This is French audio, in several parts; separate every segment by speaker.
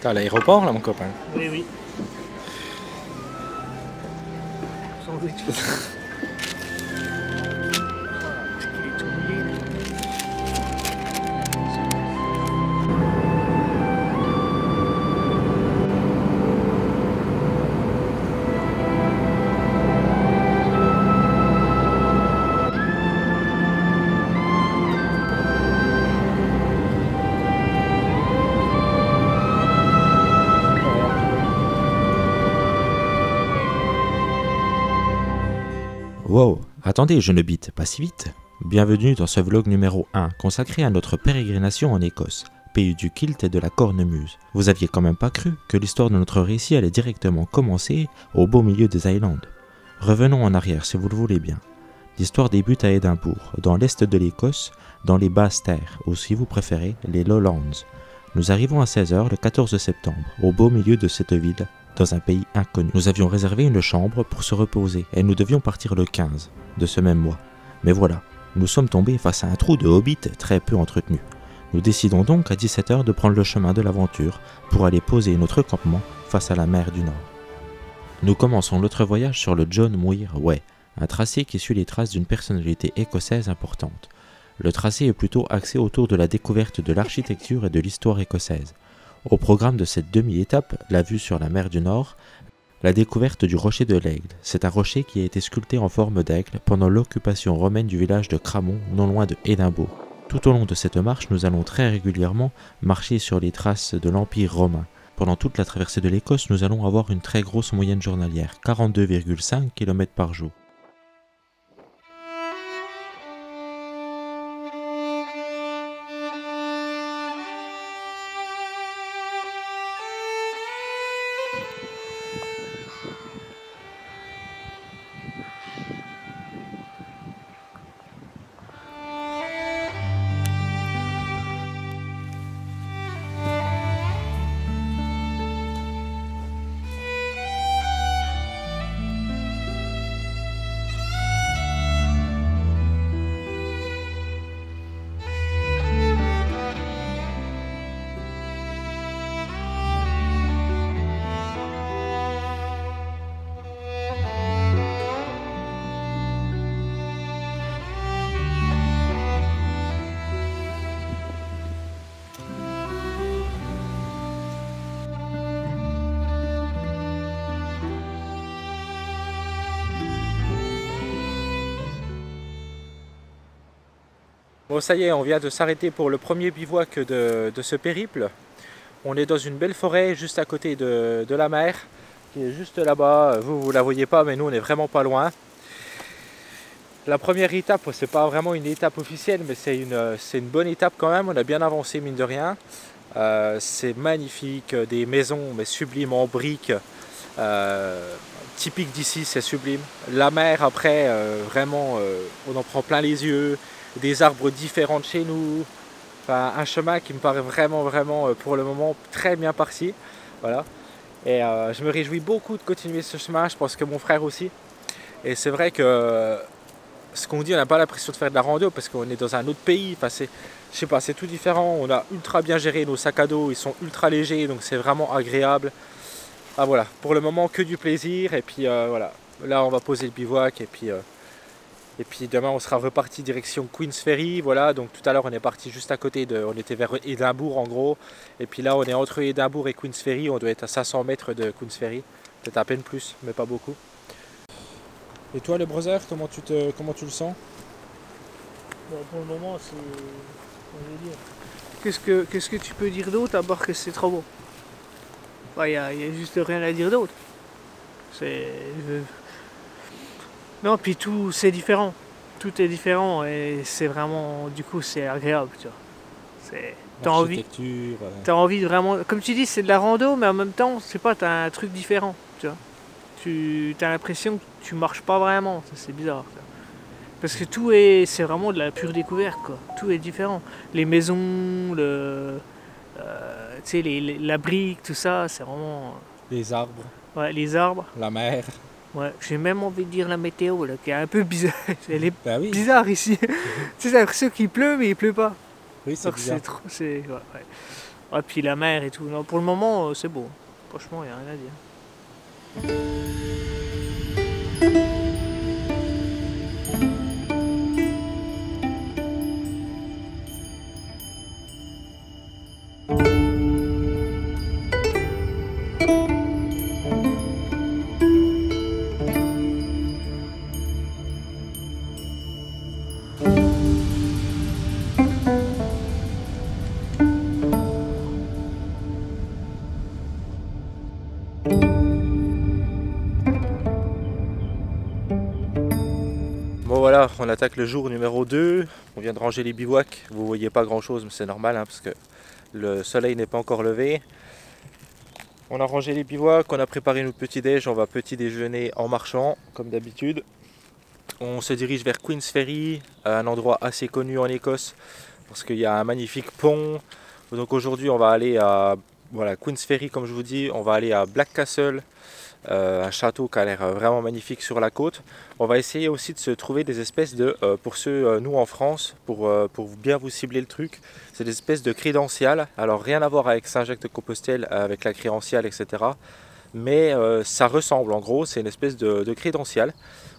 Speaker 1: T'es à l'aéroport là mon copain?
Speaker 2: Oui, oui. Sans doute. Il est tout mouillé.
Speaker 3: Wow, attendez, je ne bite pas si vite. Bienvenue dans ce vlog numéro 1 consacré à notre pérégrination en Écosse, pays du kilt et de la cornemuse. Vous aviez quand même pas cru que l'histoire de notre récit allait directement commencer au beau milieu des Highlands. Revenons en arrière si vous le voulez bien. L'histoire débute à Édimbourg, dans l'est de l'Écosse, dans les basses terres, ou si vous préférez, les Lowlands. Nous arrivons à 16 h le 14 septembre, au beau milieu de cette ville, dans un pays inconnu. Nous avions réservé une chambre pour se reposer et nous devions partir le 15 de ce même mois. Mais voilà, nous sommes tombés face à un trou de hobbit très peu entretenu. Nous décidons donc à 17 h de prendre le chemin de l'aventure pour aller poser notre campement face à la mer du Nord. Nous commençons notre voyage sur le John Muir Way, un tracé qui suit les traces d'une personnalité écossaise importante. Le tracé est plutôt axé autour de la découverte de l'architecture et de l'histoire écossaise. Au programme de cette demi-étape, la vue sur la mer du Nord, la découverte du rocher de l'Aigle. C'est un rocher qui a été sculpté en forme d'aigle pendant l'occupation romaine du village de Cramond, non loin de Édimbourg. Tout au long de cette marche, nous allons très régulièrement marcher sur les traces de l'Empire romain. Pendant toute la traversée de l'Écosse, nous allons avoir une très grosse moyenne journalière, 42,5 km par jour.
Speaker 1: Bon ça y est, on vient de s'arrêter pour le premier bivouac de ce périple. On est dans une belle forêt juste à côté de la mer, qui est juste là-bas. Vous la voyez pas, mais nous on est vraiment pas loin. La première étape, c'est pas vraiment une étape officielle, mais c'est une bonne étape quand même. On a bien avancé mine de rien. C'est magnifique, des maisons mais sublimes en briques. Typique d'ici, c'est sublime. La mer après, vraiment, on en prend plein les yeux. Des arbres différents de chez nous, enfin, un chemin qui me paraît vraiment pour le moment très bien parti, voilà. Et je me réjouis beaucoup de continuer ce chemin, je pense que mon frère aussi. Et c'est vrai que ce qu'on dit, on n'a pas l'impression de faire de la rando parce qu'on est dans un autre pays, enfin, je sais pas, c'est tout différent. On a ultra bien géré nos sacs à dos, ils sont ultra légers, donc c'est vraiment agréable. Ah voilà, pour le moment que du plaisir, et puis voilà, là on va poser le bivouac, et puis demain on sera reparti direction Queensferry, voilà, donc tout à l'heure on est parti juste à côté on était vers Édimbourg en gros, et puis là on est entre Édimbourg et Queensferry, on doit être à 500 mètres de Queensferry, peut-être à peine plus, mais pas beaucoup. Et toi le brother, comment tu le sens?
Speaker 2: Bon, pour le moment, c'est. Comment je vais dire. Qu'est-ce que tu peux dire d'autre à part que c'est trop beau? Il y a juste rien à dire d'autre. C'est. Non, puis tout, c'est différent. Tout est différent et c'est vraiment, du coup, c'est agréable, tu vois. T'as envie de vraiment, comme tu dis, c'est de la rando, mais en même temps, c'est pas, t'as un truc différent, tu vois. T'as l'impression que tu marches pas vraiment, c'est bizarre. Tu vois. Parce que c'est vraiment de la pure découverte, quoi. Tout est différent. Les maisons, tu sais, la brique, tout ça, c'est vraiment.
Speaker 1: Les arbres.
Speaker 2: Ouais, les arbres.
Speaker 1: La mer.
Speaker 2: Ouais, j'ai même envie de dire la météo là, qui est un peu bizarre. Elle est
Speaker 1: oui.
Speaker 2: bizarre ici. Tu sais, j'ai l'impression qu'il pleut, mais il pleut pas.
Speaker 1: Oui, c'est bizarre.
Speaker 2: Ouais. Ouais, puis la mer et tout. Non, pour le moment, c'est beau. Franchement, il n'y a rien à dire.
Speaker 1: Bon voilà, on attaque le jour numéro 2, on vient de ranger les bivouacs, vous voyez pas grand chose mais c'est normal hein, parce que le soleil n'est pas encore levé. On a rangé les bivouacs, on a préparé notre petit déj, on va petit déjeuner en marchant comme d'habitude. On se dirige vers Queensferry, un endroit assez connu en Écosse parce qu'il y a un magnifique pont. Donc aujourd'hui on va aller à Queensferry comme je vous dis, on va aller à Black Castle. Un château qui a l'air vraiment magnifique sur la côte. On va essayer aussi de se trouver des espèces de, pour ceux nous en France, pour bien vous cibler le truc, c'est des espèces de crédentiales. Alors rien à voir avec Saint-Jacques-de-Compostelle, avec la crédentiale, etc. Mais ça ressemble en gros, c'est une espèce de crédentiale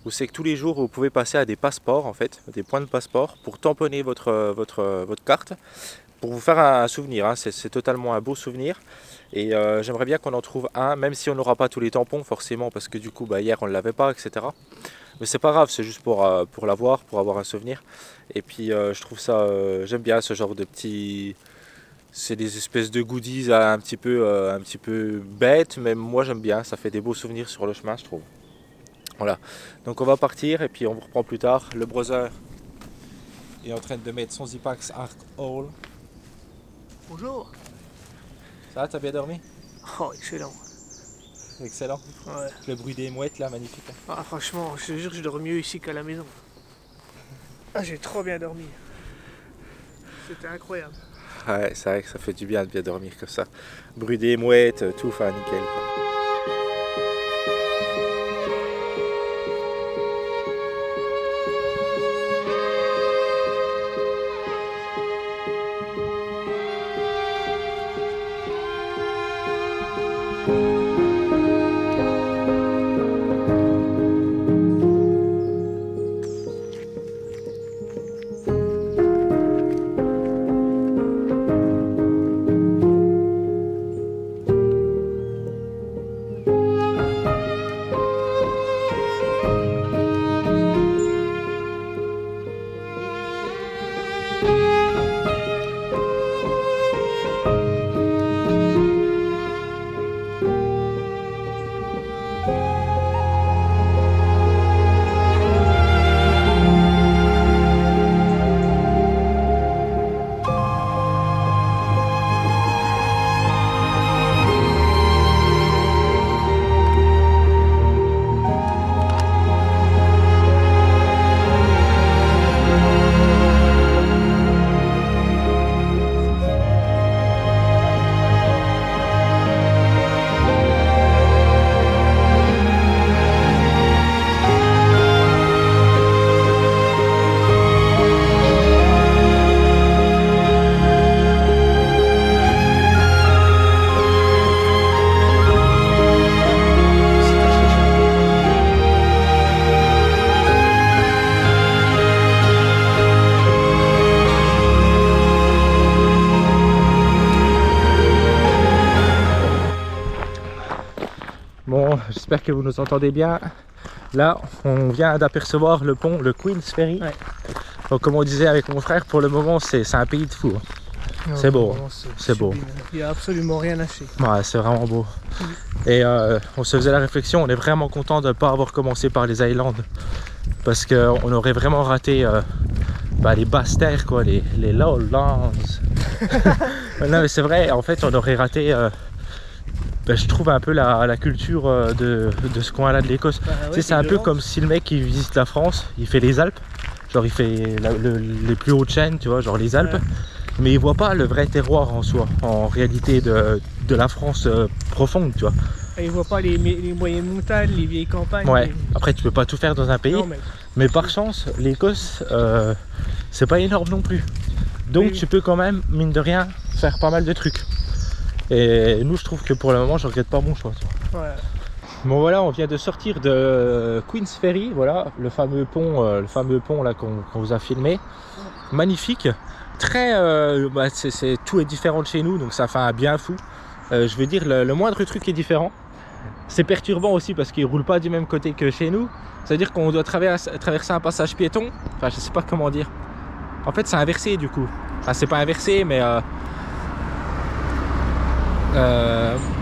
Speaker 1: où c'est que tous les jours vous pouvez passer à des passeports en fait, des points de passeport pour tamponner votre carte, pour vous faire un souvenir, hein. C'est totalement un beau souvenir. Et j'aimerais bien qu'on en trouve un, même si on n'aura pas tous les tampons forcément, parce que du coup hier on ne l'avait pas, etc. Mais c'est pas grave, c'est juste pour l'avoir, pour avoir un souvenir. Et puis je trouve ça, j'aime bien ce genre de petits... C'est des espèces de goodies un petit peu bêtes, mais moi j'aime bien, ça fait des beaux souvenirs sur le chemin je trouve. Voilà, donc on va partir et puis on vous reprend plus tard. Le brother est en train de mettre son Zipax Arc Hall.
Speaker 2: Bonjour.
Speaker 1: Ça va, t'as bien dormi?
Speaker 2: Oh, excellent.
Speaker 1: Excellent.
Speaker 2: Ouais.
Speaker 1: Le bruit des mouettes là, magnifique.
Speaker 2: Ah, franchement, je te jure que je dors mieux ici qu'à la maison. Ah, j'ai trop bien dormi. C'était incroyable.
Speaker 1: Ouais, c'est vrai que ça fait du bien de bien dormir comme ça. Bruit des mouettes, tout, enfin nickel. Bon, j'espère que vous nous entendez bien. Là, on vient d'apercevoir le pont, le Queensferry. Ouais. Donc, comme on disait avec mon frère, pour le moment, c'est un pays de fou. C'est beau, c'est beau.
Speaker 2: Il n'y a absolument rien lâché.
Speaker 1: Ouais, c'est vraiment beau. Et on se faisait la réflexion, on est vraiment content de ne pas avoir commencé par les Highlands. Parce qu'on aurait vraiment raté les basses terres, quoi, les lowlands. Non, mais c'est vrai, en fait, on aurait raté... je trouve un peu la culture de ce coin-là de l'Écosse. Ouais, c'est un peu comme si le mec qui visite la France, il fait les Alpes, genre il fait les plus hautes chaînes, tu vois, genre les Alpes, mais il voit pas le vrai terroir en soi, en réalité de la France profonde, tu vois.
Speaker 2: Et il voit pas les moyennes montagnes, les vieilles campagnes.
Speaker 1: Ouais, après tu peux pas tout faire dans un pays, non, mais par chance, l'Écosse, c'est pas énorme non plus. Donc tu peux quand même, mine de rien, faire pas mal de trucs. Et nous, je trouve que pour le moment, je regrette pas mon choix.
Speaker 2: Ouais.
Speaker 1: Bon voilà, on vient de sortir de Queen's Ferry, voilà, le fameux pont là qu'on vous a filmé. Magnifique, très, tout est différent de chez nous, donc ça fait un bien fou. Je veux dire, le moindre truc est différent. C'est perturbant aussi parce qu'il ne roule pas du même côté que chez nous. C'est-à-dire qu'on doit traverser un passage piéton. Enfin, je sais pas comment dire. En fait, c'est inversé du coup. Enfin, c'est pas inversé, mais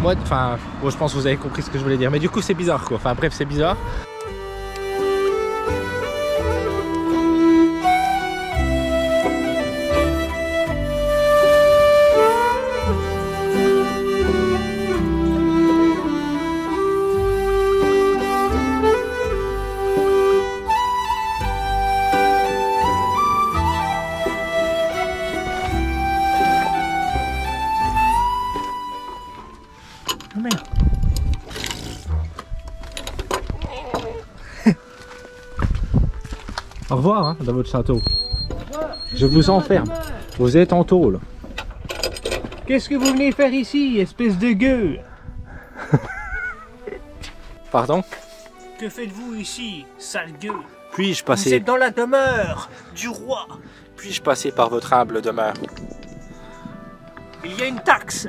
Speaker 1: moi, enfin, bon, je pense que vous avez compris ce que je voulais dire. Mais du coup, c'est bizarre, quoi. Enfin, bref, c'est bizarre. Au revoir hein, dans votre château. Je vous enferme. Vous êtes en tôle.
Speaker 2: Qu'est-ce que vous venez faire ici, espèce de gueux?
Speaker 1: Pardon?
Speaker 2: Que faites-vous ici, sale gueux?
Speaker 1: Puis-je
Speaker 2: Vous
Speaker 1: passer...
Speaker 2: êtes dans la demeure du roi.
Speaker 1: Puis-je passer par votre humble demeure?
Speaker 2: Il y a une taxe.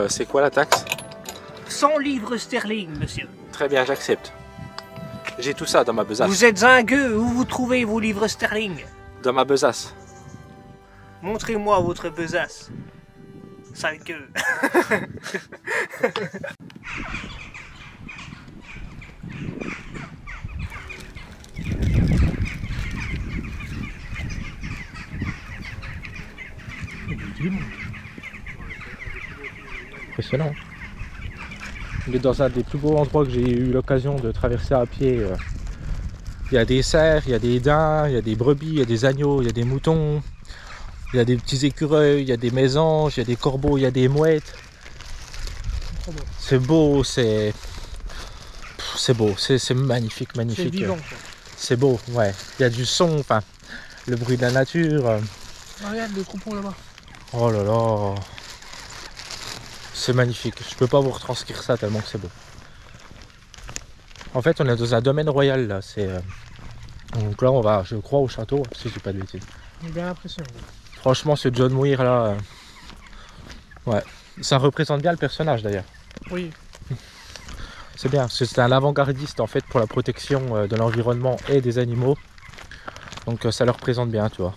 Speaker 1: C'est quoi la taxe?
Speaker 2: 100 livres sterling, monsieur.
Speaker 1: Très bien, j'accepte. J'ai tout ça dans ma besace.
Speaker 2: Vous êtes un gueux, où vous trouvez vos livres sterling?
Speaker 1: Dans ma besace.
Speaker 2: Montrez-moi votre besace. Sale gueux.
Speaker 1: Impressionnant. On est dans un des plus beaux endroits que j'ai eu l'occasion de traverser à pied. Il y a des cerfs, il y a des daims, il y a des brebis, il y a des agneaux, il y a des moutons, il y a des petits écureuils, il y a des mésanges, il y a des corbeaux, il y a des mouettes. C'est beau, c'est beau, c'est magnifique, magnifique.
Speaker 2: C'est vivant.
Speaker 1: C'est beau, ouais. Il y a du son, enfin, le bruit de la nature.
Speaker 2: Regarde le troupeau là-bas.
Speaker 1: Oh là là. C'est magnifique, je peux pas vous retranscrire ça tellement que c'est beau. En fait, on est dans un domaine royal là, donc là on va, je crois, au château, si je dis pas de bêtises.
Speaker 2: J'ai bien l'impression.
Speaker 1: Franchement, ce John Muir là, ouais, ça représente bien le personnage d'ailleurs.
Speaker 2: Oui.
Speaker 1: C'est bien, c'est un avant-gardiste en fait pour la protection de l'environnement et des animaux. Donc ça le représente bien, tu vois.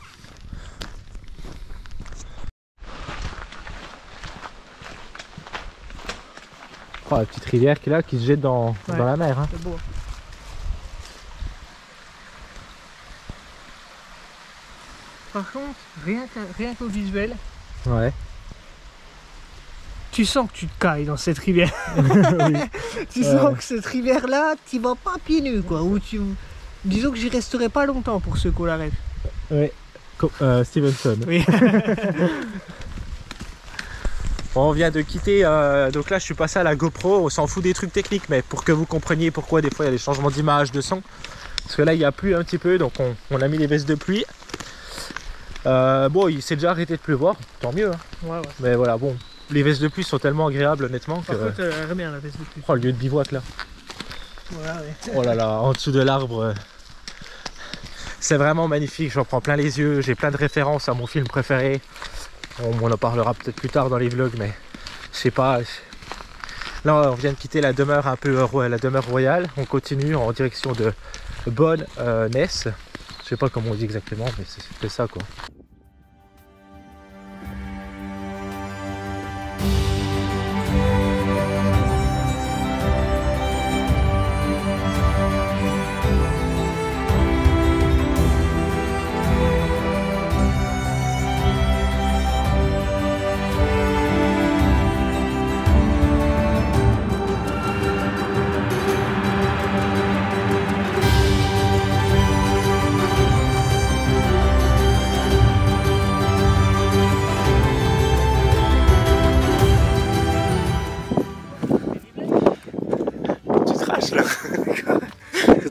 Speaker 1: Oh, la petite rivière qui est là, qui se jette dans la mer. Hein.
Speaker 2: C'est beau. Par contre, rien qu'au visuel,
Speaker 1: Ouais.
Speaker 2: tu sens que tu te cailles dans cette rivière. Tu sens que cette rivière-là, tu vas pas pieds nus, quoi. Ou disons que j'y resterai pas longtemps pour ceux qu'on la rêve.
Speaker 1: Ouais. Stevenson.
Speaker 2: Oui.
Speaker 1: On vient de quitter, donc là je suis passé à la GoPro, on s'en fout des trucs techniques, mais pour que vous compreniez pourquoi des fois il y a des changements d'image, de son. Parce que là il y a plu un petit peu, donc on a mis les vestes de pluie. Bon, il s'est déjà arrêté de pleuvoir, tant mieux. Hein.
Speaker 2: Ouais.
Speaker 1: Mais voilà, bon, les vestes de pluie sont tellement agréables honnêtement que...
Speaker 2: Par contre, elle aimerait bien la veste de pluie.
Speaker 1: Oh, le lieu de bivouac là.
Speaker 2: Voilà, ouais.
Speaker 1: Oh là là, en dessous de l'arbre. C'est vraiment magnifique, j'en prends plein les yeux, j'ai plein de références à mon film préféré. On en parlera peut-être plus tard dans les vlogs, mais je sais pas. Là, on vient de quitter la demeure un peu la demeure royale. On continue en direction de Bowness. Je sais pas comment on dit exactement, mais c'est ça quoi.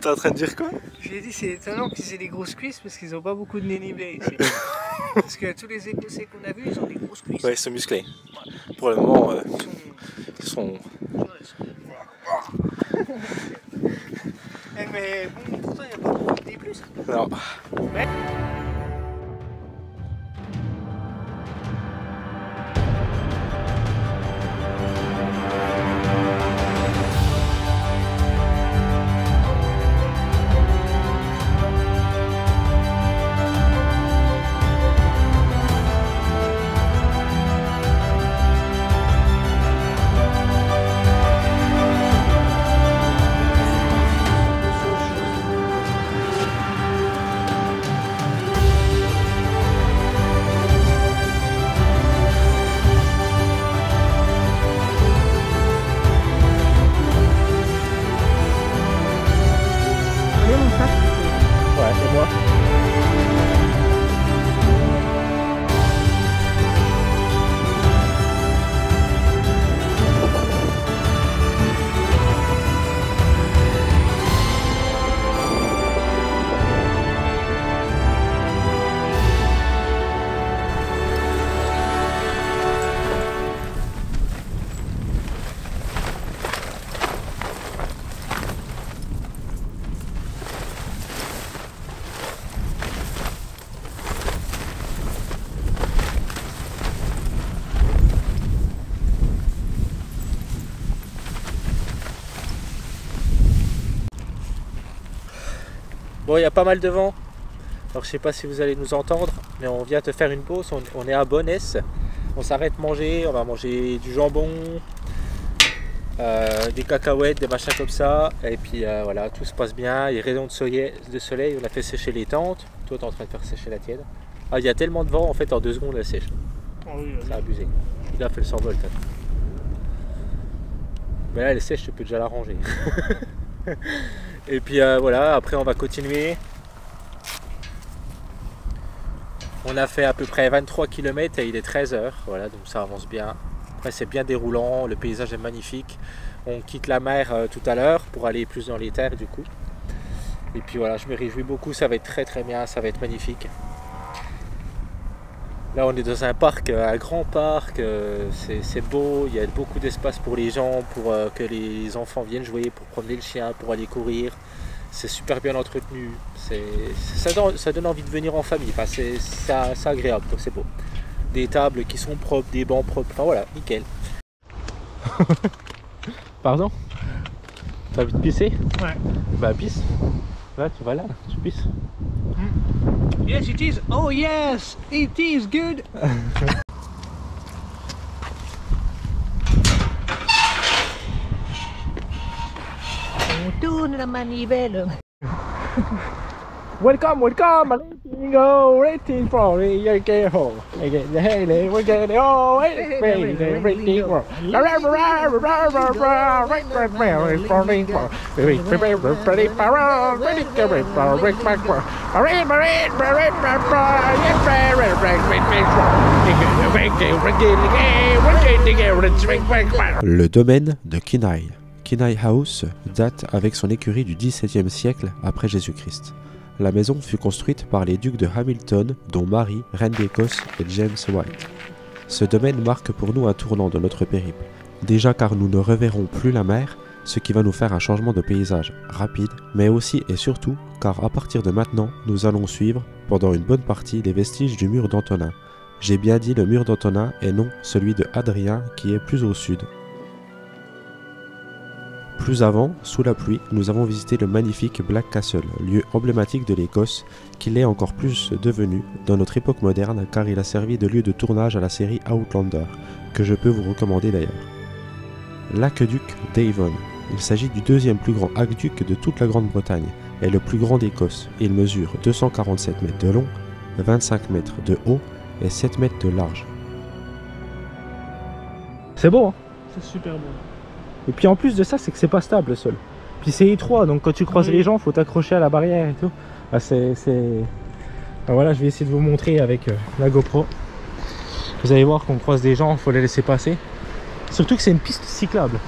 Speaker 1: T'es en train de dire quoi?
Speaker 2: J'ai dit c'est étonnant qu'ils aient des grosses cuisses parce qu'ils ont pas beaucoup de dénivelé ici. Parce que tous les Écossais qu'on a vus, ils ont des grosses cuisses.
Speaker 1: Ouais, ils sont musclés. Pour le moment, ils sont...
Speaker 2: Mais bon, pourtant, il n'y a pas beaucoup de plus.
Speaker 1: Non.
Speaker 2: Mais...
Speaker 1: Ouais, et moi. Bon, il y a pas mal de vent, alors je sais pas si vous allez nous entendre, mais on vient te faire une pause, on est à Bonness, on s'arrête manger, on va manger du jambon, des cacahuètes, des machins comme ça, et puis voilà, tout se passe bien, il y a rayon de soleil, on a fait sécher les tentes, toi tu es en train de faire sécher la tienne. Ah, il y a tellement de vent en fait, en 2 secondes elle sèche,
Speaker 2: Oh oui,
Speaker 1: c'est abusé, il a fait le s'envol. Mais là elle est sèche, tu peux déjà la ranger. Et puis voilà, après on va continuer. On a fait à peu près 23 km et il est 13 h, voilà, donc ça avance bien. Après c'est bien déroulant, le paysage est magnifique. On quitte la mer tout à l'heure pour aller plus dans les terres du coup. Et puis voilà, je me réjouis beaucoup, ça va être très bien, ça va être magnifique. Là on est dans un parc, un grand parc, c'est beau, il y a beaucoup d'espace pour les gens, pour que les enfants viennent jouer, pour promener le chien, pour aller courir. C'est super bien entretenu, ça donne envie de venir en famille, enfin, c'est agréable, donc c'est beau. Des tables qui sont propres, des bancs propres, enfin voilà, nickel. Pardon? T'as envie de pisser?
Speaker 2: Ouais.
Speaker 1: Bah pisse. Là tu vas là, tu pisses.
Speaker 2: Yes, it is. Oh yes, it is good. On tourne la manivelle.
Speaker 1: Welcome, letting go, waiting for the get home. Again, the hey, we're getting oh, waiting for.
Speaker 3: Le domaine de Kinnail. Kinnail House date avec son écurie du XVIIe siècle après Jésus-Christ. La maison fut construite par les ducs de Hamilton, dont Marie, reine d'Écosse, et James White. Ce domaine marque pour nous un tournant de notre périple. Déjà car nous ne reverrons plus la mer, ce qui va nous faire un changement de paysage rapide, mais aussi et surtout car à partir de maintenant, nous allons suivre, pendant une bonne partie, les vestiges du mur d'Antonin. J'ai bien dit le mur d'Antonin et non celui de Hadrien qui est plus au sud. Plus avant, sous la pluie, nous avons visité le magnifique Black Castle, lieu emblématique de l'Écosse, qu'il est encore plus devenu dans notre époque moderne car il a servi de lieu de tournage à la série Outlander, que je peux vous recommander d'ailleurs. L'aqueduc d'Avon. Il s'agit du deuxième plus grand aqueduc de toute la Grande-Bretagne et le plus grand d'Écosse. Il mesure 247 mètres de long, 25 mètres de haut et 7 mètres de large.
Speaker 1: C'est beau, hein?
Speaker 2: C'est super beau.
Speaker 1: Et puis en plus de ça, c'est que c'est pas stable le sol. Puis c'est étroit, donc quand tu croises les gens, faut t'accrocher à la barrière et tout. Ah, ah, voilà, je vais essayer de vous montrer avec la GoPro. Vous allez voir qu'on croise des gens, faut les laisser passer. Surtout que c'est une piste cyclable.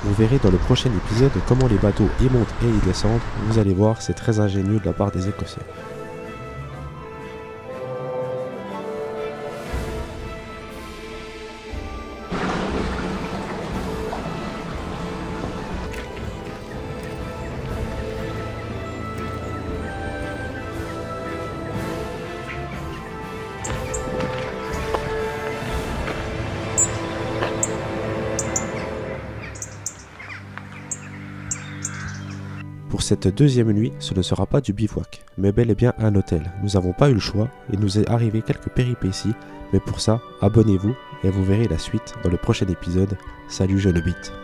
Speaker 3: Vous verrez dans le prochain épisode comment les bateaux y montent et y descendent. Vous allez voir, c'est très ingénieux de la part des Écossais. cette deuxième nuit, ce ne sera pas du bivouac, mais bel et bien un hôtel. Nous n'avons pas eu le choix, il nous est arrivé quelques péripéties, mais pour ça, abonnez-vous et vous verrez la suite dans le prochain épisode. Salut Genebite.